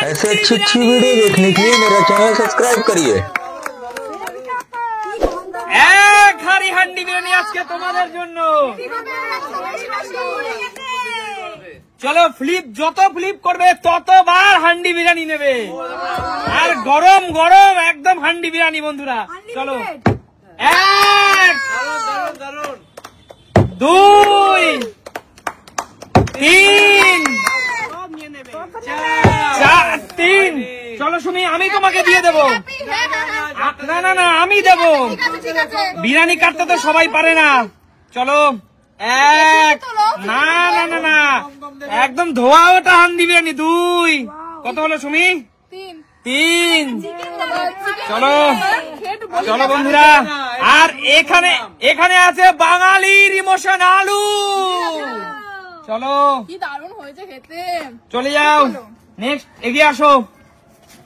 ऐसे अच्छी अच्छी वीडियो देखने के लिए मेरा चैनल सब्सक्राइब करिए। এক হাড়ি হান্ডি বিরিয়ানি আজকে তোমাদের জন্য। চলো ফ্লিপ, যত ফ্লিপ করবে ততবার হান্ডি বিরিয়ানি নেবে, আর গরম গরম একদম হান্ডি বিরিয়ানি বন্ধুরা। চলো এক, দুই, তিন, চার, তিন। চলো সুমি, আমি তোমাকে দিয়ে দেবো। না না না, আমি দেবো। বিরিয়ানি কাটতে তো সবাই পারে না। চলো এক, না না না না, একদম ধোয়া ওটা হান্ডি বিরিয়ানি। দুই, কত হলো সুমি? তিন। চলো চলো বন্ধুরা, আর এখানে এখানে আছে বাঙালির ইমোশন আলু। চলো কি দারুণ হয়েছে খেতে। চলে যাও, নেক্সট এগিয়ে আসো।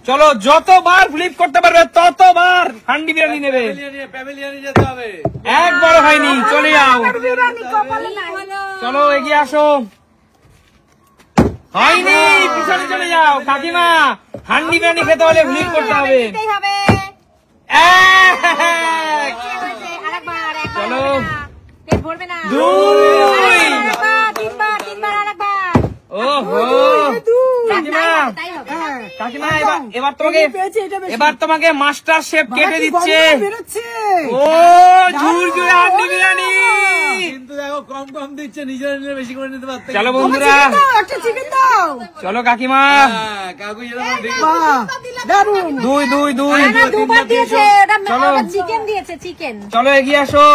চলো যতবার ফ্লিপ করতে পারবে ততবার হান্ডি বিরিয়ানি নেবে। এক বড় হয়নি, চলে যাও। চলো এগিয়ে আসো। হয়নি, পিছনে চলে যাও। কাকিমা, হান্ডি বিরিয়ানি খেতে হলে ফ্লিপ করতে হবে। চলো দুই, ওহো কাকিমা, কাকিমা এবার তোমাকে মাস্টার শেফ কেটে দিচ্ছে। ও ঝুরঝুরে হান্ডি বিরিয়ানি, কিন্তু দেখো কম কম দিচ্ছে, নিজেরা নিলে বেশি করে নিতে পারতে। চলো বন্ধুরা, চলো কাকিমা। কাকু দুই দুই দুই, চলো চিকেন দিয়েছে, চিকেন। চলো এগিয়ে আসো।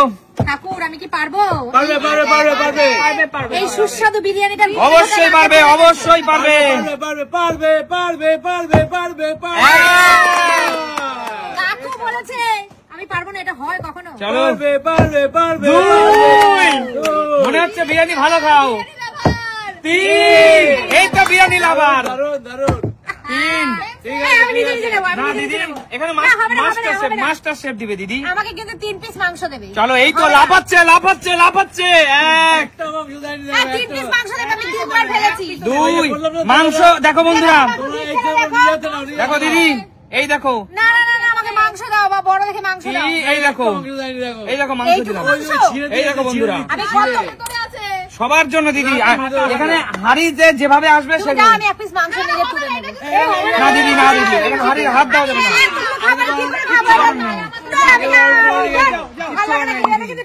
ঠাকুর, আমি কি পারবো পারবে পারবে পারবে পারবে এই সুস্বাদু বিরিয়ানিটা? অবশ্যই পারবে, অবশ্যই পারবে। পারবে পারবে পারবে পারবে পারবে পারবে। কাকু বলেছে আমি পারবো না, এটা হয় কখনো? চলো পারবে পারবে পারবে। দুই, মনে হচ্ছে বিরিয়ানি ভালো খাও। তিন, এই তো বিরিয়ানি লাভার। দারুন দারুন। তিন, না দিদি, এখানে মাস্টার শেফ দিবে দিদি। আমাকে কিন্তু 3 পিস মাংস দেবে। চলো এই তো লাফাচ্ছে লাফাচ্ছে লাফাচ্ছে। এক, একটা মাংস দেয়নি, 3 পিস মাংস দেবে, আমি 2 বার ফেলেছি। দুই, মাংস দেখো বন্ধুরা, দেখো দিদি, এই দেখো। না না না, আমাকে মাংস দাও, বা বড় দেখে মাংস দাও। এই দেখো, এই দেখো মাংস দিলাম। এই দেখো বন্ধুরা, আমি কত করে আছে সবার জন্য দিদি। এখানে হাড়িতে যেভাবে আসবে দাও, সেভাবে। আমি 1 পিস মাংস নিয়ে তুলে নেব। না দিদি, না দিদি, এখানে হাড়ির হাত দেওয়া যাবে না।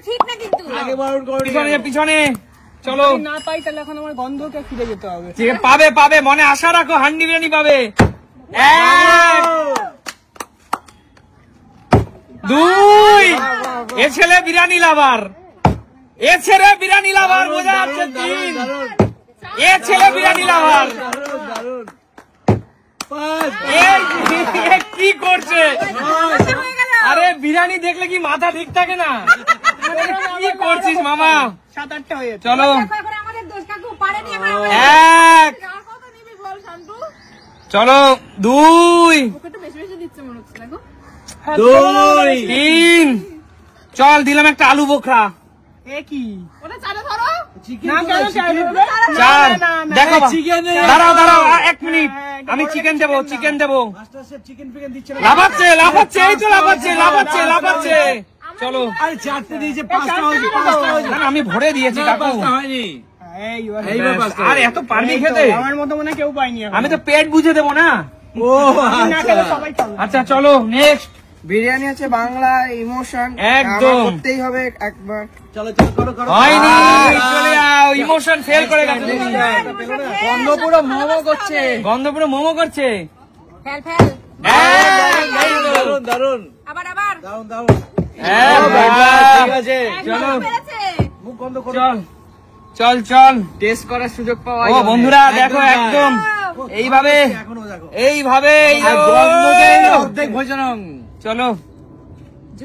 ঠিক না কিন্তু। পিছনে পিছনে চলো। না পাই তাহলে এখন আমার গন্ধকে ফিরে যেতে হবে। ঠিক আছে, পাবে পাবে, মনে আশা রাখো, হান্ডি বিরিয়ানি পাবে। এক, দুই, এ ছেলে বিরিয়ানি লাভার, এ ছেলে বিরিয়ানি লাভার, বোঝা যাচ্ছে। তিন, এ ছেলে বিরিয়ানি লাভার। এ কি করছে? আরে বিরিয়ানি দেখলে কি মাথা ঠিক থাকে না? কি করছিস মামা? 7-8টা হয়ে যেত। চলো আমাদের দোষ, কাকু পারেনি। এক, কত নিবি বল শান্তু? চলো দুই, একটু বেশি বেশি দিচ্ছে মনে হচ্ছে দেখো। দুই, তিন, চল দিলাম একটা আলু বোখরা। এ কি? ওটা চালে ধরো। না কেন চাইবে? চার, না, না, দেখো চিকেন দাঁড়াও দাঁড়াও, 1 মিনিট, আমি চিকেন দেবো, চিকেন দেবো। মাস্টার শেফ চিকেন ফিকেন দিচ্ছে না। লাফাচ্ছে লাফাচ্ছে, এই তো লাফাচ্ছে লাফাচ্ছে লাফাচ্ছে। চলো, আরে 4টে দিয়েছে, 5টা হয়েছে, 5টা হয়েছে। না না, আমি ভরে দিয়েছি কাকু। 5টা হয়নি। এইবার পাঁচটা আর এত পারবি খেতে? আমার মতো মনে হয় কেউ পাইনি এখন। আমি তো পেট বুঝে দেবো না। ও না খেলে সবাই খাবে। আচ্ছা চলো নেক্সট। বিরিয়ানি আছে বাংলা ইমোশন, একদম। আমার করতেই হবে একবার। চলো চলো করো করো। হয়নি, চলে যাও, ইমোশন ফেল করে গেছে। গন্ধ পুরো মোমো করছে। গন্ধ পুরো মোমো করছে। Fail fail. দারুন দারুন আবার আবার। দারুন দারুন। ঠিক আছে, চলো পেরেছে। মুখ বন্ধ করো। চল চল চল। টেস্ট করার সুযোগ পাওয়া ও বন্ধুরা দেখো, একদম এইভাবে এখনো দেখো। এইভাবে এই আর দেখো। গন্ধতেই অর্ধেক ভোজনং। চলো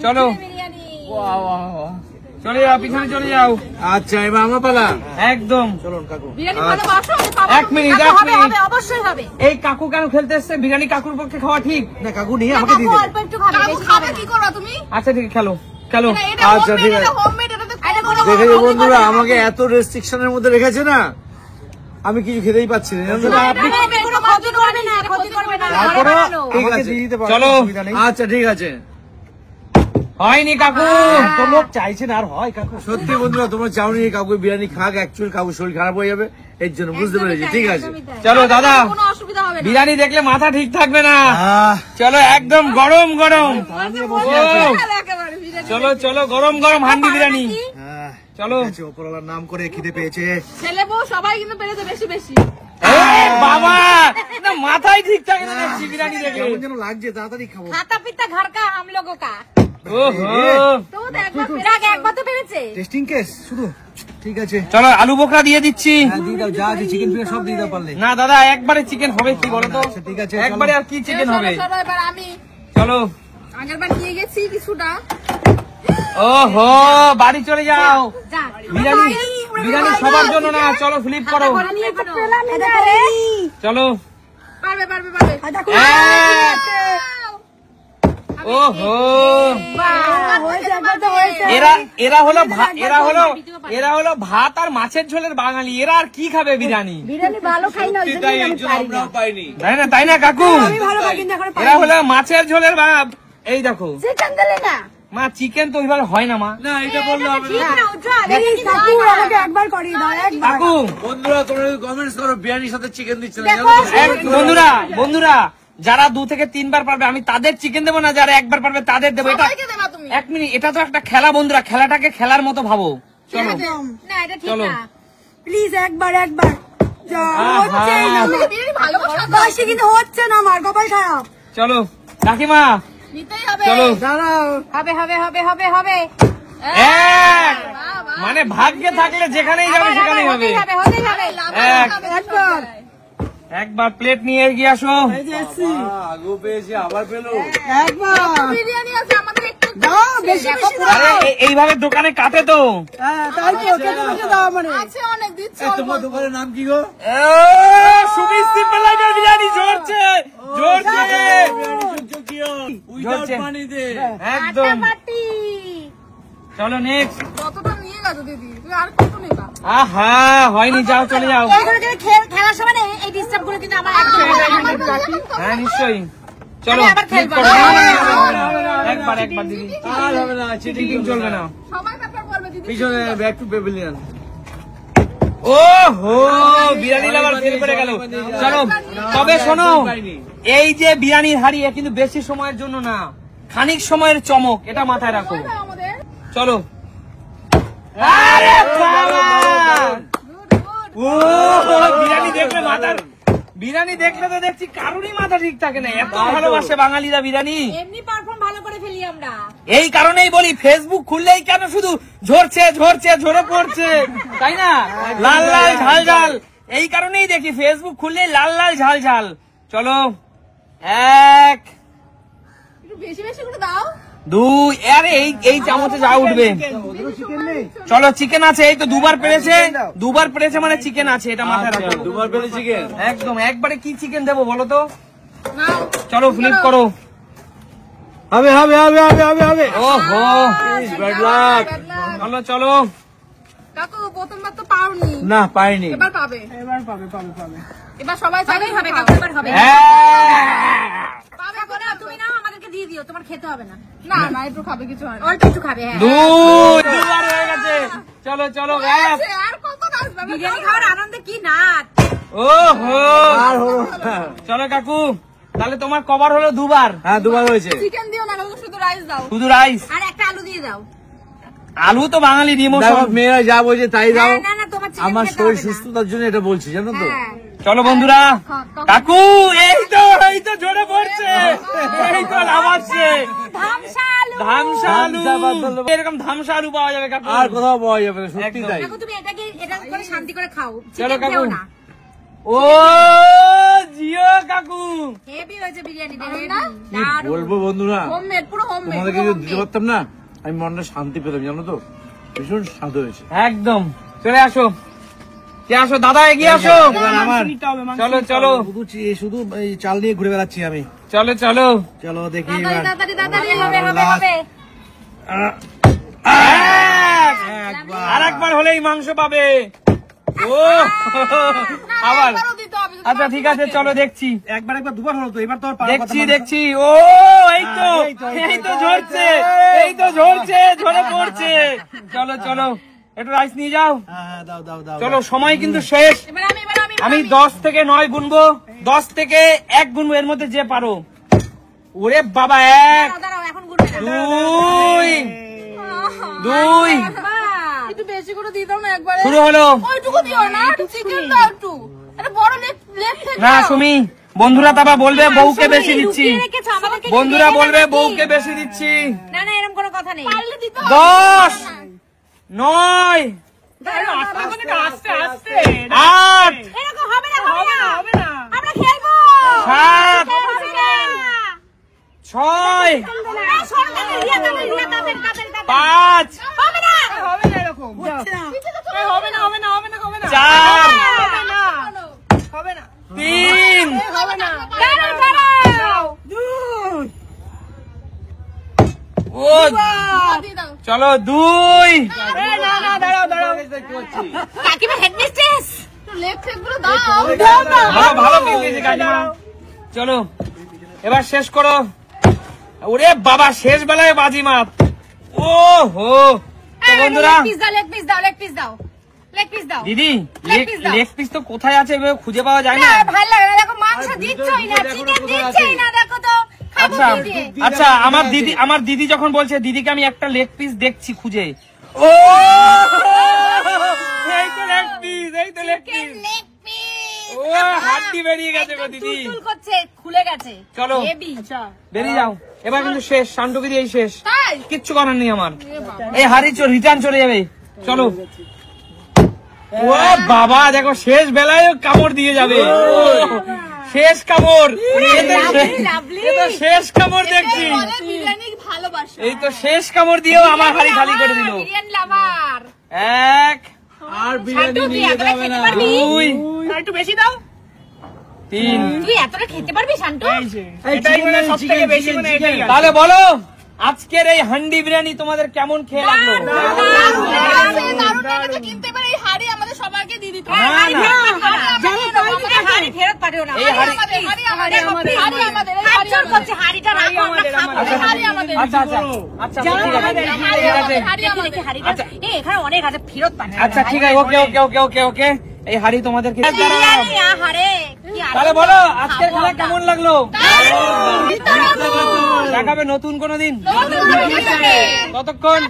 চলো, বিরিয়ানি। চলে যাও, পিছনে চলে যাও। আচ্ছা এবার আমার পালা। একদম। চলুন কাকু। বিরিয়ানি ভালোবাসো? আমি পাবো। 1 মিনিট, কাকু, 1 হবে মিনিট। হবে, অবশ্যই হবে। এই কাকু কেন খেলতে এসছে? বিরিয়ানি কাকুর পক্ষে খাওয়া ঠিক? না কাকু নিয়ে আমাকে দিয়ে কাকু দেবে। অল্প একটু খাবে, বেশি খাবে কি করবা তুমি? আচ্ছা ঠিক আছে, খেলো খেলো। এটা আচ্ছা, ঠিক আছে। হোমমেড, এটা তো কোনো দেখেছো বন্ধুরা, আমাকে এত রেস্ট্রিকশনের মধ্যে রেখেছে না, আমি কিছু খেতেই পাচ্ছি না জানো তো? আপনি কোনো ক্ষতি করবে না, ক্ষতি করবে না। তারপরে ঠিক আমাকে আছে দিয়ে দিতে পারো, চলো। অসুবিধা নেই। আচ্ছা ঠিক আছে হয়নি কাকু। তো লোক চাইছে না আর হয় কাকু সত্যি বন্ধুরা তোমরা চাওনি কাকু বিরিয়ানি খাক অ্যাকচুয়ালি কাকু শরীর খারাপ হয়ে যাবে এর জন্য বুঝতে পেরেছি ঠিক আছে চলো দাদা, কোনো অসুবিধা হবে না। বিরিয়ানি দেখলে মাথা ঠিক থাকবে না। আহ, চলো একদম গরম গরম। ও, একেবারে বিরিয়ানি। চলো চলো গরম গরম হান্ডি বিরিয়ানি। আহ, চলো। ঠিক আছে, ওপরওয়ালার নাম করে খিদে পেয়েছে ছেলে বউ সবাই কিন্তু পেরেছে বেশি বেশি। এই বাবা, না মাথায় ঠিক থাকে না দেখছি বিরিয়ানি দেখে। কেমন যেন লাগছে তাড়াতাড়ি খাবো खाता पीता घर का हम लोगों का। ওহো, তো একবার পেরেছে, একবার তো পেরেছে। টেস্টিং কেস শুধু ঠিক আছে চলো আলু বোখরা দিয়ে দিচ্ছি। হ্যাঁ দিয়ে দাও যা আছে চিকেন ফিঙ্গার সব দিয়ে দাও পারলে না দাদা, একবারে চিকেন হবে কি বলো তো? আচ্ছা, ঠিক আছে, একবারে চলো। আর কি চিকেন হবে? চলো এবার আমি চলো। আগেরবার নিয়ে গেছি কিছুটা। ওহো, বাড়ি চলে যাও। যা। বিরিয়ানি বিরিয়ানি সবার জন্য না, চলো ফ্লিপ করো। চলো। পারবে পারবে পারবে। এক। ওহো, এরা এরা হলো এরা হলো ভাত আর মাছের ঝোলের বাঙালি। এরা আর কি খাবে বিরিয়ানি? আমরাও পাইনি তাই না কাকু? এরা হলো মাছের ঝোলের ভাব। এই দেখো মা, চিকেন তো ওইভাবে হয় না মা। না এটা বললে হবে না কাকু, বন্ধুরা তোমরা কমেন্টস করো বিরিয়ানির সাথে চিকেন দিচ্ছে না জানো তো? বন্ধুরা বন্ধুরা যারা 2 থেকে 3 বার পারবে আমি তাদের চিকেন দেবো না, যারা একবার পারবে তাদের দেবো। এটা সবাইকে দেবা তুমি। 1 মিনিট, এটা তো একটা খেলা বন্ধুরা, খেলাটাকে খেলার মতো ভাবো। চলো না এটা ঠিক চলো। না। প্লিজ একবার একবার যা, আহা। হচ্ছেই না তুমি বিরিয়ানি ভালোবাসা তো। বাসি কিন্তু হচ্ছে না আমার কপাল খারাপ চলো কাকিমা, নিতেই হবে। চলো। হবে হবে হবে হবে হবে। এক। মানে ভাগ্যে থাকলে যেখানেই যাবে সেখানেই হবে। হতেই হবে হতেই হবে। এক। একবার একবার প্লেট নিয়ে এগিয়ে আসো। আগু পেয়েছে আবার পেলো একবার বিরিয়ানি আছে আমাদের একটু দাও বেশি বেশি দাও আরে এইভাবে দোকানে কাটে তো। হ্যাঁ তাই তো কেটে কেটে দাও মানে আছে অনেক দিচ্ছে। তোমার দোকানের নাম কি গো সুমিত সিম্পল লাইফের বিরিয়ানি ঝরছে ঝরছে উইদাউট ঝরছে। পানিতে একদম। পাটি। চলো নেক্সট। কতটা নিয়ে গেছো দিদি? তুমি আর কত নেবা? আহা, হয়নি, যাও চলে যাও। এইগুলো কিন্তু খেলার সময় না এই ডিস্টার্ব গুলো কিন্তু আমার একদম হ্যাঁ নিশ্চয়ই। চলো আমি আবার খেলবো। click করো। একবার একবার দিদি, আর হবে না চিটিং চলবে না। সবাই ব্যাপার বলবে দিদি। পিছনে ব্যাক টু পেভিলিয়ন ও হো, বিরিয়ানি লাভার ফেল করে গেল। চলো তবে শোনো, এই যে বিরিয়ানির হাড়ি এ কিন্তু বেশি সময়ের জন্য না, খানিক সময়ের চমক, এটা মাথায় রাখো। আমাদের চলো। আরে বাবা! ও বিরিয়ানি দেখলে মাথার, বিরিয়ানি দেখলে তো দেখছি কারোরই মাথা ঠিক থাকে না। এত ভালোবাসে বাঙালিরা বিরিয়ানি। এমনি পারফর্ম ভালো করে ফেলি আমরা। এই কারণেই বলি ফেসবুক খুললেই কেন শুধু ঝরছে ঝরছে ঝরে পড়ছে, তাই না? লাল লাল ঝাল ঝাল, এই কারণেই দেখি ফেসবুক খুললেই লাল লাল ঝাল ঝাল। চলো এক একটু বেশি বেশি করে দাও। 2, আরে এই চামচে যা উঠবে। চলো চিকেন আছে, এই তো দুবার পেরেছে মানে চিকেন আছে, এটা মাথায় রাখো। দুবার পেলে চিকেন একদম। একবারে কি চিকেন দেবো বলো তো? নাও। চলো ফ্লিপ করো। হবে হবে হবে হবে হবে হবে ওহো, ব্যাড লাক Bad luck। চলো চলো। কাকু প্রথমবার তো পাওনি, না পাইনি এবার পাবে। এবার পাবে পাবে পাবে এবার সবাই চাইবে হবে কাকু, এবার হবে। পাবে করে তুমি নাও, আমাদেরকে দিয়ে দিও, তোমার খেতে হবে না। না না একটু খাবে, কিছু হয় না। অল্প একটু খাবে। হ্যাঁ দুবার হয়ে গেছে। চলো চলো এক। আছে, আর কত আসবে? বিরিয়ানি খাওয়ার আনন্দে কি নাচ। ওহো, আর হলো চলো কাকু, তাহলে তোমার কভার হলো দুবার। হ্যাঁ দুবার হয়েছে চিকেন দিও না কাকু, শুধু রাইস দাও। শুধু রাইস, আর একটা আলু দিয়ে দাও। আলু তো বাঙালি দেখো ইমোশন। মেয়েরা যা বলছে তাই দাও না না তোমার চিকেন আমার খেতে শরীর হবে না। সুস্থতার জন্য এটা বলছি জানো তো হ্যাঁ। চলো বন্ধুরা, কাকু এই তো ঝরে পড়ছে, এই তো লাভাচ্ছে। ধামসা আলু। ধামসা আলু, ধামসা বাদল। এরকম ধামসা আলু পাওয়া যাবে কাকু। আর কোথাও পাওয়া যাবে না সত্যি একদম। তাই কাকু তুমি এটা করে শান্তি করে খাও। চলো চিকেন কাকু। খেও না। ও জিও কাকু, হেভি হয়েছে বিরিয়ানি দেখুন কি না। বলবো বন্ধুরা হোমমেড, পুরো হোমমেড। তোমাদেরকে যদি দিতে পারতাম না আমি মনটা শান্তি পেতাম জানো তো ভীষণ শান্ত হয়েছে একদম। চলে আসো, কে আসো দাদা, এগিয়ে আসো। এবার আমার চলো চলো শুধু এই চাল নিয়ে ঘুরে বেড়াচ্ছি আমি চলো চলো। চলো দেখি তাড়াতাড়ি এবার তাড়াতাড়ি তাড়াতাড়ি হবে হবে হবে। আর একবার হলেই মাংস পাবে। ও না আবার একবারও দিতে হবে যদি আচ্ছা ঠিক আছে চলো দেখছি একবার দুবার হলো তো, এবার তো আর পারার কথা দেখছি না। দেখছি ও এই তো ঝরছে ঝরে পড়ছে চলো চলো একটু রাইস নিয়ে যাও হ্যাঁ, দাও দাও দাও। চলো সময় কিন্তু শেষ এবার আমি আমি 10 থেকে 9 গুনবো 10 থেকে 1 গুনবো এর মধ্যে যে পারো ওরে বাবা 1 দাঁড়াও এখন গুনবে না 2 একটু বেশি করে দিয়ে দাও না একবারে শুরু হলো ওইটুকু দিও না একটু চিকেন দাও একটু এটা বড় লেগ থেকে না সুমি বন্ধুরা তাবা বলবে বউকে বেশি দিচ্ছি বন্ধুরা বলবে বউকে বেশি দিচ্ছি না না এরকম কোনো কথা নেই পারলে দিতে 10 9 আস্তে আস্তে 8 এরকম হবে না হবে না আমরা খেলবো 7 6 5 হবে না এরকম হবে না 4 হবে না 3 হবে না ও চলো 2 না দাঁড়াও লেগ থেকে গুলো দাও ভালো ভালো মিলিয়েছে কাকিমা চলো এবার শেষ করো ওরে বাবা শেষ বেলায় বাজি মাত ও হো তো বন্ধুরা লেগ পিস দাও দিদি Leg piece দাও। লেগ পিস তো কোথায় আছে এভাবে খুঁজে পাওয়া যায় না ভালো লাগে না দেখো মাংস দিচ্ছই না চিকেন দিচ্ছই না দেখো তো খাবো আচ্ছা কি দিয়ে? আচ্ছা আমার দিদি যখন বলছে দিদিকে আমি একটা লেগ পিস দেখছি খুঁজে ও এই তো লেগ পিস লেগ পিস ও হাড্ডি বেরিয়ে গেছে গো দিদি চুল করছে খুলে গেছে চলো হেভি বেরিয়ে যাও এবার কিন্তু শেষ শান্টুকি দিয়েই শেষ তাই কিচ্ছু করার নেই আমার এই হাড়ি রিটার্ন চলে যাবে চলো ও বাবা দেখো শেষ বেলায় কামড় দিয়ে যাবে শেষ কামড় এ তো শেষ কামড় দেখছি বলে বিরিয়ানি ভালোবাসে এই তো শেষ কামড় দিয়েও আমার হাড়ি খালি করে দিল বিরিয়ানি লাভার 1 আর বিরিয়ানি নিয়ে যেতে হবে না। 2 একটু বেশি দাও 3 তুই এতটা খেতে পারবি শান্তু এটাই মানে সব থেকে বেশি মানে এটাই আছে। তাহলে বলো আজকের এই হান্ডি বিরিয়ানি তোমাদের কেমন খেয়ে লাগলো দারুণ লেগেছে কিন্তু এবার এই হাড়ি আমাদের সবাইকে দিয়ে দিতে না, না। হাড়ি ফেরত পাঠিও না এই হাড়ি- হাড়ি আমাদের হাতজোড় করছে হাড়িটা রাখো আমরা খাবো হাড়ি আমাদের আচ্ছা আচ্ছা আচ্ছা ঠিক আছে হাড়ি আমাদের হাড়িটা এই এখানে অনেক আছে ফেরত পাঠিও আচ্ছা ঠিক আছে ওকে এই হাড়ি তোমাদেরকে বিরিয়ানি আহারে কি তাহলে বলো আজকের খেলা কেমন লাগলো আনন্দ দেখাবে নতুন কোনো দিন নতুন করে ততক্ষণ